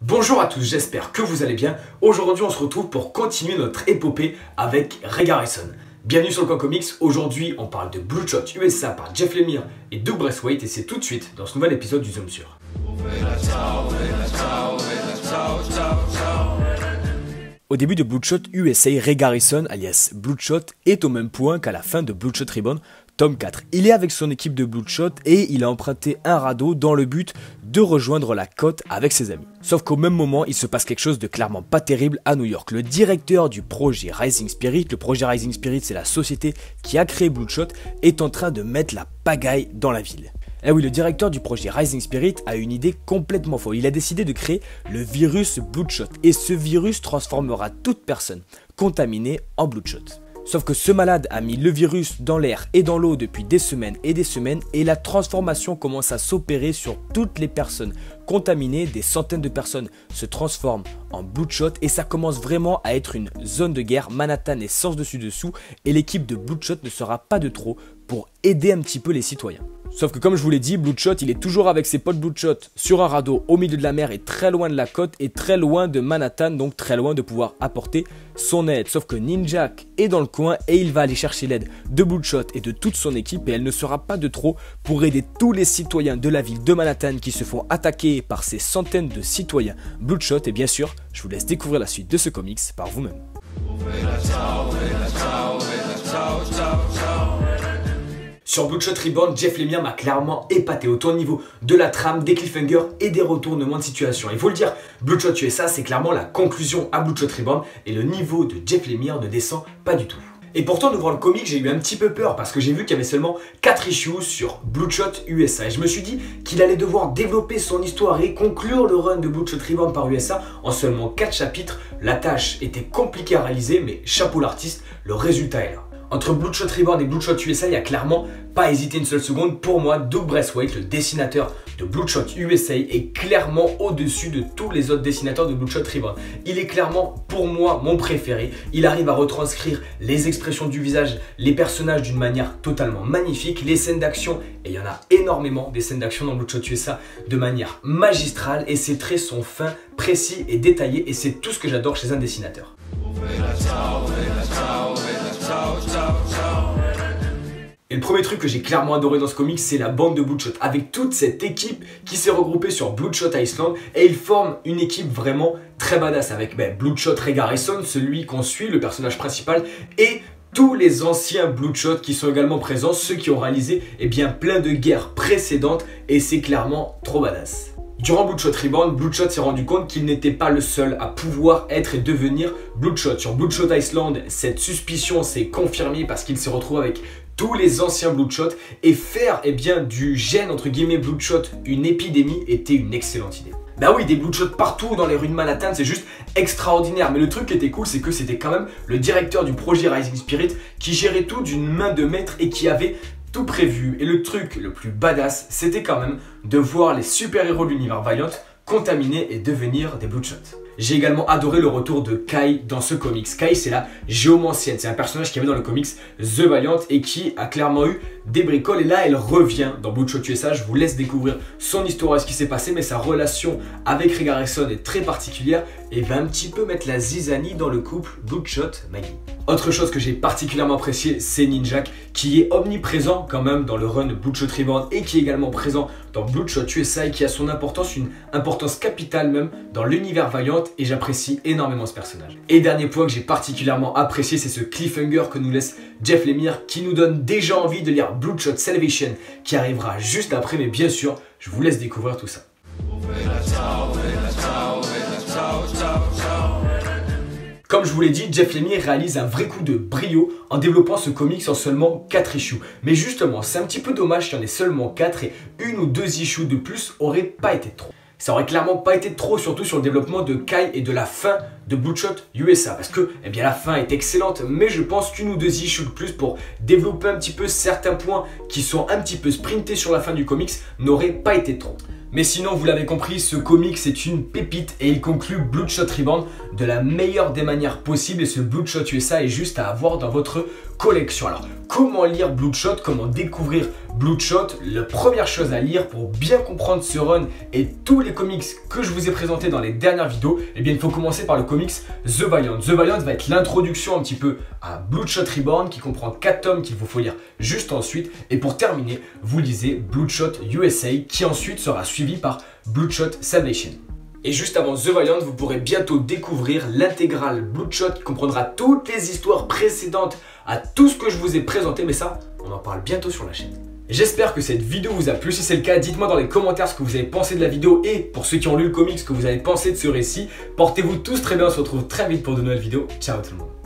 Bonjour à tous, j'espère que vous allez bien. Aujourd'hui on se retrouve pour continuer notre épopée avec Ray Garrison. Bienvenue sur le Coin Comics, aujourd'hui on parle de Bloodshot USA par Jeff Lemire et Doug Braithwaite et c'est tout de suite dans ce nouvel épisode du Zoom Sur. Au début de Bloodshot USA, Ray Garrison, alias Bloodshot, est au même point qu'à la fin de Bloodshot Reborn, tome 4. Il est avec son équipe de Bloodshot et il a emprunté un radeau dans le but de rejoindre la côte avec ses amis. Sauf qu'au même moment, il se passe quelque chose de clairement pas terrible à New York. Le directeur du projet Rising Spirit, le projet Rising Spirit c'est la société qui a créé Bloodshot, est en train de mettre la pagaille dans la ville. Eh oui, le directeur du projet Rising Spirit a une idée complètement folle. Il a décidé de créer le virus Bloodshot et ce virus transformera toute personne contaminée en Bloodshot. Sauf que ce malade a mis le virus dans l'air et dans l'eau depuis des semaines et la transformation commence à s'opérer sur toutes les personnes contaminées. Des centaines de personnes se transforment en Bloodshot et ça commence vraiment à être une zone de guerre. Manhattan est sans dessus-dessous et l'équipe de Bloodshot ne sera pas de trop pour aider un petit peu les citoyens. Sauf que comme je vous l'ai dit, Bloodshot il est toujours avec ses potes Bloodshot sur un radeau au milieu de la mer et très loin de la côte et très loin de Manhattan, donc très loin de pouvoir apporter son aide. Sauf que Ninjak est dans le coin et il va aller chercher l'aide de Bloodshot et de toute son équipe et elle ne sera pas de trop pour aider tous les citoyens de la ville de Manhattan qui se font attaquer par ces centaines de citoyens Bloodshot. Et bien sûr, je vous laisse découvrir la suite de ce comics par vous-même. Sur Bloodshot Reborn, Jeff Lemire m'a clairement épaté autant au niveau de la trame, des cliffhangers et des retournements de situation. Il faut le dire, Bloodshot USA c'est clairement la conclusion à Bloodshot Reborn et le niveau de Jeff Lemire ne descend pas du tout. Et pourtant, devant le comic, j'ai eu un petit peu peur parce que j'ai vu qu'il y avait seulement 4 issues sur Bloodshot USA. Et je me suis dit qu'il allait devoir développer son histoire et conclure le run de Bloodshot Reborn par USA en seulement 4 chapitres. La tâche était compliquée à réaliser, mais chapeau l'artiste, le résultat est là. Entre Bloodshot Reborn et Bloodshot USA, il n'y a clairement pas hésité une seule seconde. Pour moi, Doug Braithwaite, le dessinateur de Bloodshot USA, est clairement au-dessus de tous les autres dessinateurs de Bloodshot Reborn. Il est clairement, pour moi, mon préféré. Il arrive à retranscrire les expressions du visage, les personnages d'une manière totalement magnifique. Les scènes d'action, et il y en a énormément des scènes d'action dans Bloodshot USA, de manière magistrale. Et ses traits sont fins, précis et détaillés. Et c'est tout ce que j'adore chez un dessinateur. Et le premier truc que j'ai clairement adoré dans ce comic, c'est la bande de Bloodshot, avec toute cette équipe qui s'est regroupée sur Bloodshot Island et ils forment une équipe vraiment très badass avec Bloodshot Ray Garrison, celui qu'on suit, le personnage principal, et tous les anciens Bloodshot qui sont également présents, ceux qui ont réalisé plein de guerres précédentes et c'est clairement trop badass. Durant Bloodshot Reborn, Bloodshot s'est rendu compte qu'il n'était pas le seul à pouvoir être et devenir Bloodshot. Sur Bloodshot Island, cette suspicion s'est confirmée parce qu'il s'est retrouvé avec tous les anciens Bloodshot et faire du gène entre guillemets Bloodshot une épidémie était une excellente idée. Bah oui, des Bloodshot partout dans les rues de Manhattan, c'est juste extraordinaire. Mais le truc qui était cool, c'est que c'était quand même le directeur du projet Rising Spirit qui gérait tout d'une main de maître et qui avait tout prévu. Et le truc le plus badass, c'était quand même de voir les super-héros de l'univers Valiant contaminer et devenir des Bloodshot. J'ai également adoré le retour de Kai dans ce comics. Kai, c'est la géomancienne. C'est un personnage qui avait dans le comics The Valiant et qui a clairement eu des bricoles. Et là, elle revient dans Bloodshot USA. Je vous laisse découvrir son histoire et ce qui s'est passé. Mais sa relation avec Ray Garrison est très particulière et va un petit peu mettre la zizanie dans le couple Bloodshot-Maggie. Autre chose que j'ai particulièrement apprécié, c'est Ninjak, qui est omniprésent quand même dans le run de Bloodshot Reborn et qui est également présent dans Bloodshot USA et qui a son importance, une importance capitale même dans l'univers Valiant et j'apprécie énormément ce personnage. Et dernier point que j'ai particulièrement apprécié, c'est ce cliffhanger que nous laisse Jeff Lemire qui nous donne déjà envie de lire Bloodshot Salvation qui arrivera juste après, mais bien sûr, je vous laisse découvrir tout ça. Comme je vous l'ai dit, Jeff Lemire réalise un vrai coup de brio en développant ce comics en seulement 4 issues. Mais justement, c'est un petit peu dommage qu'il y en ait seulement 4 et 1 ou 2 issues de plus aurait pas été trop. Ça aurait clairement pas été trop, surtout sur le développement de Kai et de la fin de Bloodshot USA. Parce que la fin est excellente, mais je pense qu'1 ou 2 issues de plus pour développer un petit peu certains points qui sont un petit peu sprintés sur la fin du comics n'aurait pas été trop. Mais sinon, vous l'avez compris, ce comic c'est une pépite et il conclut Bloodshot Reborn de la meilleure des manières possibles et ce Bloodshot USA est juste à avoir dans votre collection. Alors, comment lire Bloodshot, comment découvrir Bloodshot, la première chose à lire pour bien comprendre ce run et tous les comics que je vous ai présentés dans les dernières vidéos, eh bien il faut commencer par le comics The Valiant. The Valiant va être l'introduction un petit peu à Bloodshot Reborn qui comprend 4 tomes qu'il vous faut lire juste ensuite. Et pour terminer, vous lisez Bloodshot USA qui ensuite sera suivi par Bloodshot Salvation. Et juste avant The Valiant, vous pourrez bientôt découvrir l'intégrale Bloodshot qui comprendra toutes les histoires précédentes à tout ce que je vous ai présenté, mais ça, on en parle bientôt sur la chaîne. J'espère que cette vidéo vous a plu. Si c'est le cas, dites-moi dans les commentaires ce que vous avez pensé de la vidéo et pour ceux qui ont lu le comics, ce que vous avez pensé de ce récit. Portez-vous tous très bien, on se retrouve très vite pour de nouvelles vidéos. Ciao tout le monde.